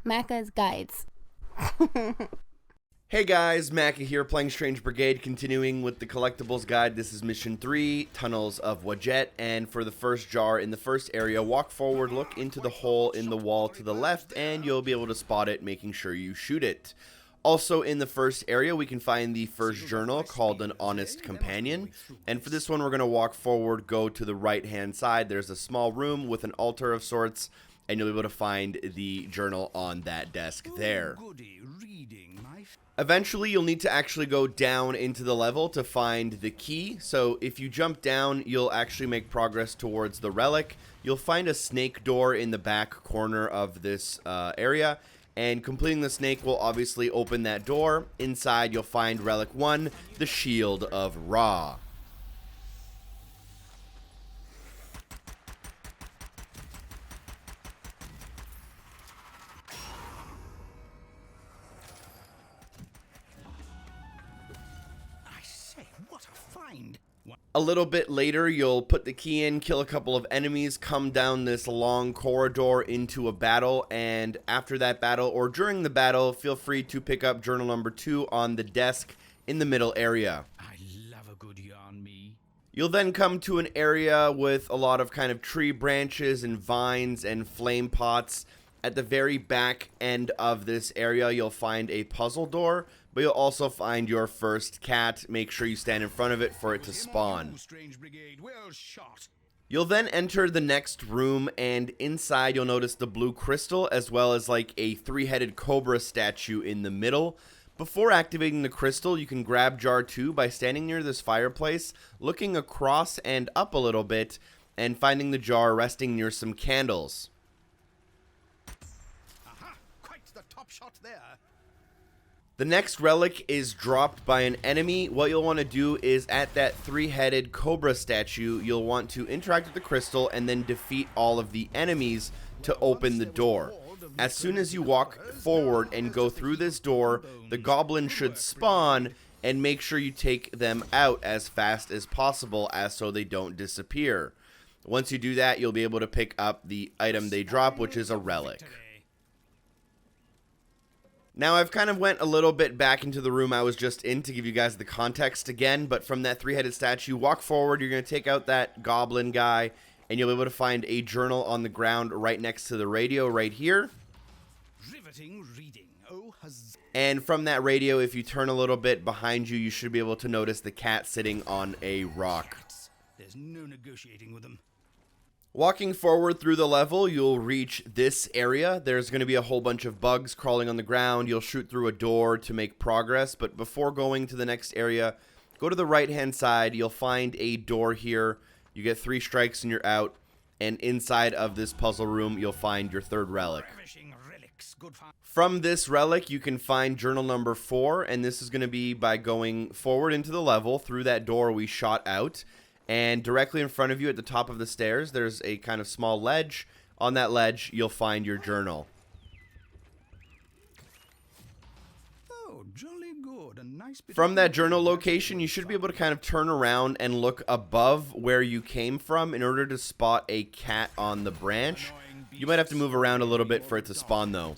Macca's Guides. Hey guys, Macca here playing Strange Brigade, continuing with the Collectibles guide. This is Mission 3, Tunnels of Wadjet, and for the first jar in the first area, walk forward, look into the hole in the wall to the left, and you'll be able to spot it, making sure you shoot it. Also in the first area, we can find the first journal called An Honest Companion, and for this one we're going to walk forward, go to the right hand side. There's a small room with an altar of sorts, and you'll be able to find the journal on that desk there. Eventually, you'll need to actually go down into the level to find the key. So if you jump down, you'll actually make progress towards the relic. You'll find a snake door in the back corner of this area, and completing the snake will obviously open that door. Inside, you'll find Relic 1, the Shield of Ra. A little bit later, you'll put the key in, kill a couple of enemies, come down this long corridor into a battle, and after that battle, or during the battle, feel free to pick up journal number 2 on the desk in the middle area. I love a good yarn, me. You'll then come to an area with a lot of kind of tree branches and vines and flame pots. At the very back end of this area, you'll find a puzzle door, but you'll also find your first cat. Make sure you stand in front of it for it to spawn. Strange Brigade, well shot. You'll then enter the next room, and inside you'll notice the blue crystal as well as like a three-headed cobra statue in the middle. Before activating the crystal, you can grab jar 2 by standing near this fireplace, looking across and up a little bit, and finding the jar resting near some candles. Aha, quite the top shot there. The next relic is dropped by an enemy. What you'll want to do is at that three-headed cobra statue, you'll want to interact with the crystal and then defeat all of the enemies to open the door. As soon as you walk forward and go through this door, the goblin should spawn, and make sure you take them out as fast as possible so they don't disappear. Once you do that, you'll be able to pick up the item they drop, which is a relic. Now, I've kind of went a little bit back into the room I was just in to give you guys the context again, but from that three-headed statue, walk forward, you're going to take out that goblin guy, and you'll be able to find a journal on the ground right next to the radio right here. Riveting reading. Oh, and from that radio, if you turn a little bit behind you, you should be able to notice the cat sitting on a rock. There's no negotiating with them. Walking forward through the level, you'll reach this area. There's going to be a whole bunch of bugs crawling on the ground. You'll shoot through a door to make progress, but before going to the next area, go to the right-hand side. You'll find a door here. You get 3 strikes and you're out, and inside of this puzzle room, you'll find your third relic. From this relic, you can find journal number 4, and this is going to be by going forward into the level through that door we shot out. And directly in front of you at the top of the stairs, there's a kind of small ledge. On that ledge, you'll find your journal. Oh, jolly good. A nice bit From that journal location, you should be able to kind of turn around and look above where you came from in order to spot a cat on the branch. You might have to move around a little bit for it to spawn, though.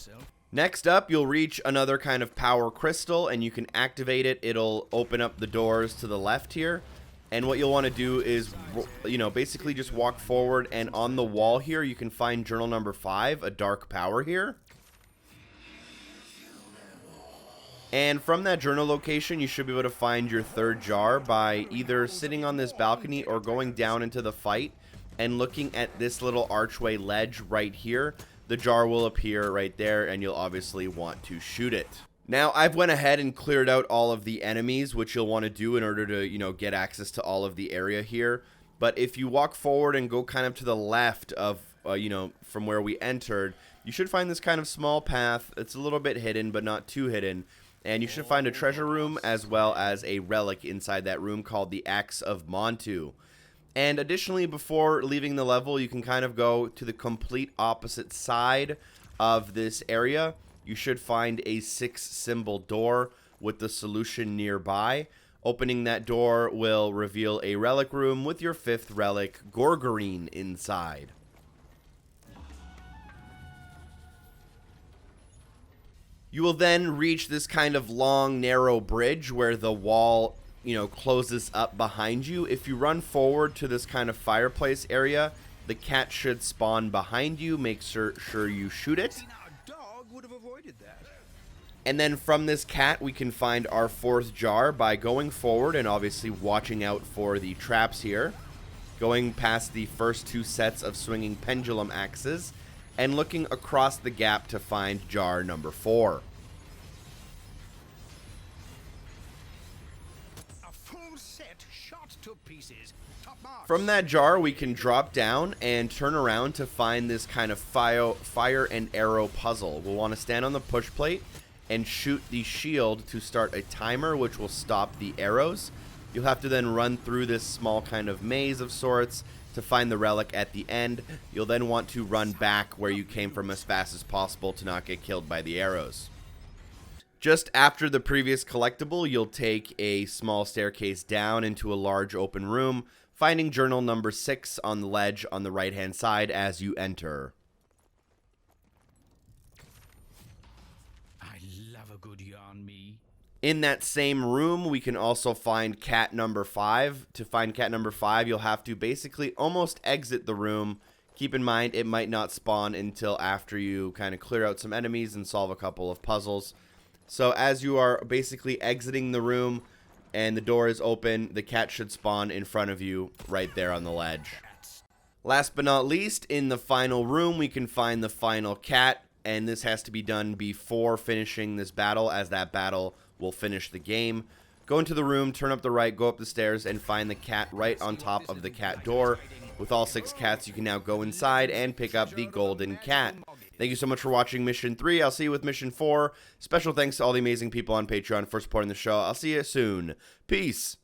Next up, you'll reach another kind of power crystal, and you can activate it. It'll open up the doors to the left here. And what you'll want to do is, basically just walk forward, and on the wall here, you can find journal number 5, a dark power here. And from that journal location, you should be able to find your third jar by either sitting on this balcony or going down into the fight and looking at this little archway ledge right here. The jar will appear right there, and you'll obviously want to shoot it. Now, I've went ahead and cleared out all of the enemies, which you'll want to do in order to, get access to all of the area here. But if you walk forward and go kind of to the left of, from where we entered, you should find this kind of small path. It's a little bit hidden, but not too hidden. And you should find a treasure room as well as a relic inside that room called the Axe of Montu. And additionally, before leaving the level, you can kind of go to the complete opposite side of this area. You should find a 6-symbol door with the solution nearby. Opening that door will reveal a relic room with your 5th relic, Gorgerine, inside. You will then reach this kind of long, narrow bridge where the wall, closes up behind you. If you run forward to this kind of fireplace area, the cat should spawn behind you. Make sure you shoot it. A dog would have avoided that. And then from this cat, we can find our 4th jar by going forward and obviously watching out for the traps here. Going past the first 2 sets of swinging pendulum axes and looking across the gap to find jar number 4. A full set shot to pieces. Top marks. From that jar, we can drop down and turn around to find this kind of fire and arrow puzzle. We'll want to stand on the push plate and shoot the shield to start a timer, which will stop the arrows. You'll have to then run through this small kind of maze of sorts to find the relic at the end. You'll then want to run back where you came from as fast as possible to not get killed by the arrows. Just after the previous collectible, you'll take a small staircase down into a large open room, finding journal number 6 on the ledge on the right-hand side as you enter. I love a good yarn, me. In that same room, we can also find cat number 5. To find cat number 5, you'll have to basically almost exit the room. Keep in mind, it might not spawn until after you kind of clear out some enemies and solve a couple of puzzles. So as you are basically exiting the room and the door is open, the cat should spawn in front of you right there on the ledge. Last but not least, in the final room, we can find the final cat. And this has to be done before finishing this battle, as that battle will finish the game. Go into the room, turn up the right, go up the stairs, and find the cat right on top of the cat door. With all 6 cats, you can now go inside and pick up the golden cat. Thank you so much for watching Mission 3. I'll see you with Mission 4. Special thanks to all the amazing people on Patreon for supporting the show. I'll see you soon. Peace.